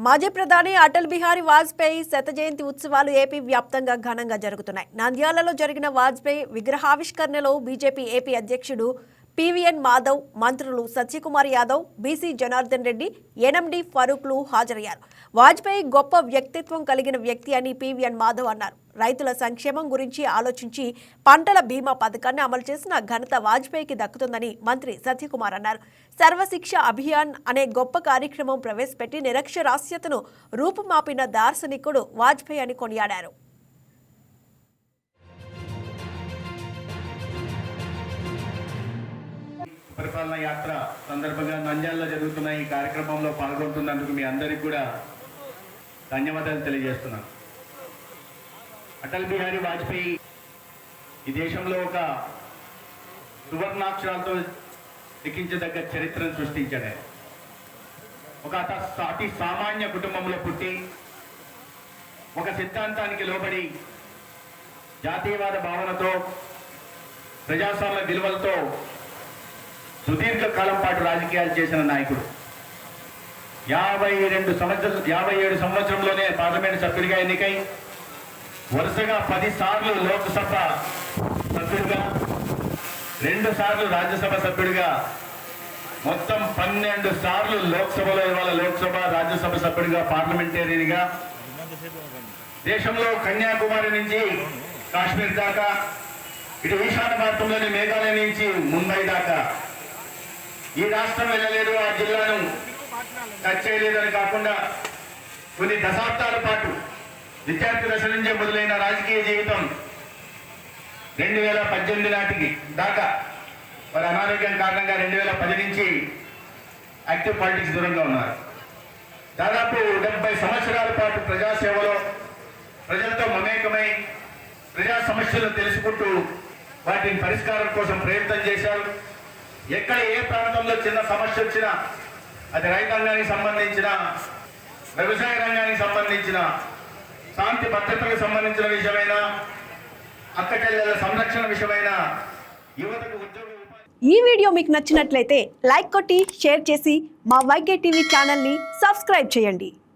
మాజీ ప్రధాని అటల్ బిహారీ వాజ్పేయి శత జయంతి ఉత్సవాలు ఏపీ వ్యాప్తంగా ఘనంగా జరుగుతున్నాయి. నంద్యాలలో జరిగిన వాజ్పేయి విగ్రహావిష్కరణలో బీజేపీ ఏపీ అధ్యక్షుడు పీవీఎన్ మాధవ్, మంత్రులు సత్యకుమార్ యాదవ్, బీసీ జనార్దన్ రెడ్డి, ఎన్ఎండి ఫరూక్లు హాజరయ్యారు. వాజ్పేయి గొప్ప వ్యక్తిత్వం కలిగిన వ్యక్తి అని పీవీఎన్ మాధవ్ అన్నారు. రైతుల సంక్షేమం గురించి ఆలోచించి పంటల బీమా పథకాన్ని అమలు చేసిన ఘనత వాజ్పేయికి దక్కుతుందని మంత్రి సత్యకుమార్ అన్నారు. సర్వశిక్ష అభియాన్ అనే గొప్ప కార్యక్రమం ప్రవేశపెట్టి నిరక్షరాస్యతను రూపుమాపిన దార్శనికుడు వాజ్పేయి అని కొనియాడారు. పరిపాలన యాత్ర సందర్భంగా నంద్యాలలో జరుగుతున్న ఈ కార్యక్రమంలో పాల్గొంటున్నందుకు మీ అందరికీ కూడా ధన్యవాదాలు తెలియజేస్తున్నాను. అటల్ బిహారీ వాజ్పేయి ఈ దేశంలో ఒక సువర్ణాక్షరాలతో లిఖించదగ్గ చరిత్రను సృష్టించాడు. ఒక అతి సామాన్య కుటుంబంలో పుట్టి ఒక సిద్ధాంతానికి లోబడి జాతీయవాద భావనతో ప్రజాస్వామ్య విలువలతో సుదీర్ఘ కాలం పాటు రాజకీయాలు చేసిన నాయకుడు. 57 సంవత్సరంలోనే పార్లమెంట్ సభ్యుడిగా ఎన్నికై వరుసగా 10 సార్లు లోక్సభ సభ్యుడిగా, 2 సార్లు రాజ్యసభ సభ్యుడిగా, మొత్తం 12 సార్లు లోక్సభలో ఇవాళ లోక్సభ రాజ్యసభ సభ్యుడిగా, పార్లమెంటేరియన్గా దేశంలో కన్యాకుమారి నుంచి కాశ్మీర్ దాకా, ఇటు ఈశాన్య భారతంలోని మేఘాలయ నుంచి ముంబై దాకా ఈ రాష్ట్రం వెళ్ళలేదు, ఆ జిల్లాను టచ్ చేయలేదని కాకుండా కొన్ని దశాబ్దాల పాటు విద్యార్థి దశ నుంచే మొదలైన రాజకీయ జీవితం 2018 నాటికి దాకా వారి అనారోగ్యం కారణంగా 2010 నుంచి యాక్టివ్ పాలిటిక్స్ దూరంగా ఉన్నారు. దాదాపు 70 సంవత్సరాల పాటు ప్రజాసేవలో ప్రజలతో మమేకమై ప్రజా సమస్యలను తెలుసుకుంటూ వాటిని పరిష్కారం కోసం ప్రయత్నం చేశారు. ఎక్కడ ఏ ప్రాంతంలో చిన్న సమస్య వచ్చినా, అది రైతాంగానికి సంబంధించిన, వ్యవసాయ రంగానికి సంబంధించిన, శాంతి భద్రతలకు సంబంధించిన విషయమైన, అక్కచెల్లెల సంరక్షణ విషయమైన, యువతకు ఉద్యోగ. ఈ వీడియో మీకు నచ్చినట్లయితే లైక్ కొట్టి షేర్ చేసి మా వైకే టీవీ ఛానల్ని సబ్స్క్రైబ్ చేయండి.